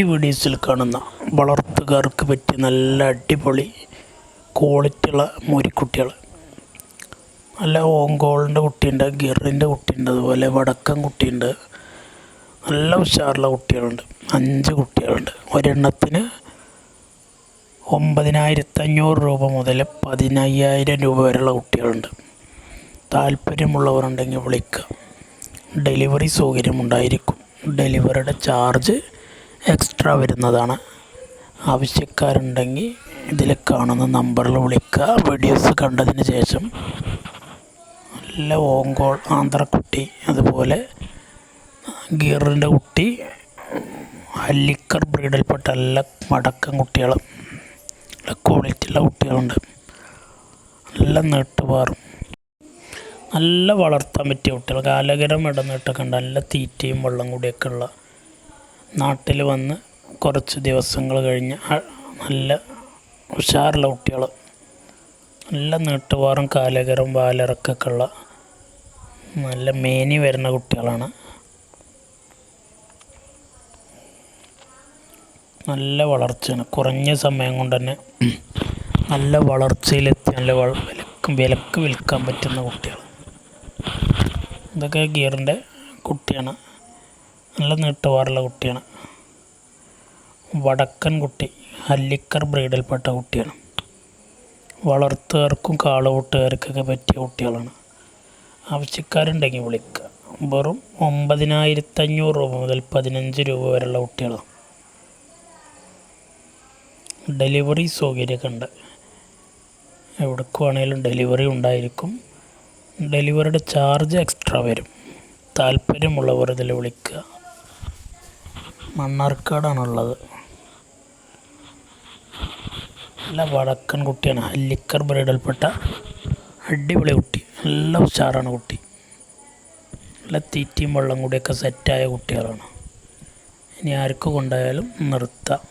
ഈ വീഡിയോസിൽ കാണുന്ന വളർത്തുകാർക്ക് പറ്റിയ നല്ല അടിപൊളി ക്വാളിറ്റിയുള്ള മൂരിക്കുട്ടികൾ, നല്ല ഓങ്കോളിൻ്റെ കുട്ടിയുണ്ട്, ഗിറിൻ്റെ കുട്ടിയുണ്ട്, അതുപോലെ വടക്കൻ കുട്ടിയുണ്ട്. നല്ല ഉഷാറുള്ള കുട്ടികളുണ്ട്. 5 കുട്ടികളുണ്ട്. ഒരെണ്ണത്തിന് 9,500 രൂപ മുതൽ 15,000 രൂപ വരെയുള്ള കുട്ടികളുണ്ട്. താല്പര്യമുള്ളവരുണ്ടെങ്കിൽ വിളിക്കുക. ഡെലിവറി സൗകര്യമുണ്ടായിരിക്കും. ഡെലിവറിയുടെ ചാർജ് എക്സ്ട്രാ വരുന്നതാണ്. ആവശ്യക്കാരുണ്ടെങ്കിൽ ഇതിൽ കാണുന്ന നമ്പറിൽ വിളിക്കുക. വീഡിയോസ് കണ്ടതിന് ശേഷം നല്ല ഓങ്കോൾ ആന്ധ്രക്കുട്ടി, അതുപോലെ ഗിറിൻ്റെ കുട്ടി, ഹല്ലിക്കർ ബ്രീഡിൽപ്പെട്ട നല്ല മടക്കൻ കുട്ടികൾ, നല്ല ക്വാളിറ്റിയുള്ള കുട്ടികളുണ്ട്. നല്ല നീട്ടുപാറും, നല്ല വളർത്താൻ പറ്റിയ കുട്ടികൾ. കാലകരം ഇടനീട്ടൊക്കെ ഉണ്ട്. നല്ല തീറ്റയും വെള്ളം കൂടിയൊക്കെ ഉള്ള, നാട്ടിൽ വന്ന് കുറച്ച് ദിവസങ്ങൾ കഴിഞ്ഞ് നല്ല ഉഷാറുള്ള കുട്ടികൾ, നല്ല നീട്ടുപാറും കാലകരം വാലിറക്കൊക്കെ ഉള്ള നല്ല മേനി വരുന്ന കുട്ടികളാണ്. നല്ല വളർച്ചയാണ്. കുറഞ്ഞ സമയം കൊണ്ട് തന്നെ നല്ല വളർച്ചയിലെത്തി നല്ല വിലക്ക് വിൽക്കാൻ പറ്റുന്ന കുട്ടികൾ. ഇതൊക്കെ ഗിയറിൻ്റെ കുട്ടിയാണ്. നല്ല നീട്ടുപാറുള്ള കുട്ടിയാണ്. വടക്കൻ കുട്ടി ഹല്ലിക്കർ ബ്രീഡിൽപ്പെട്ട കുട്ടിയാണ്. വളർത്തുകാർക്കും കാളകൂട്ടുകാർക്കൊക്കെ പറ്റിയ കുട്ടികളാണ്. ആവശ്യക്കാരുണ്ടെങ്കിൽ വിളിക്കുക. വെറും 9,500 രൂപ മുതൽ 15 രൂപ വരെയുള്ള കുട്ടികളാണ്. ഡെലിവറി സൗകര്യമൊക്കെ ഉണ്ട്. എവിടേക്ക് വേണമെങ്കിലും ഡെലിവറി ഉണ്ടായിരിക്കും. ഡെലിവറിയുടെ ചാർജ് എക്സ്ട്രാ വരും. താല്പര്യമുള്ളവർ ഇതിൽ വിളിക്കുക. മണ്ണാർക്കാടാണുള്ളത്. നല്ല വടക്കൻ കുട്ടിയാണ്. ഹല്ലിക്കർ ബ്രീഡിൽപ്പെട്ട അടിപൊളി കുട്ടി. നല്ല ഉഷാറാണ് കുട്ടി. നല്ല തീറ്റയും വെള്ളം കൂടിയൊക്കെ സെറ്റായ കുട്ടികളാണ്. ഇനി ആർക്ക് കൊണ്ടായാലും നിർത്താം.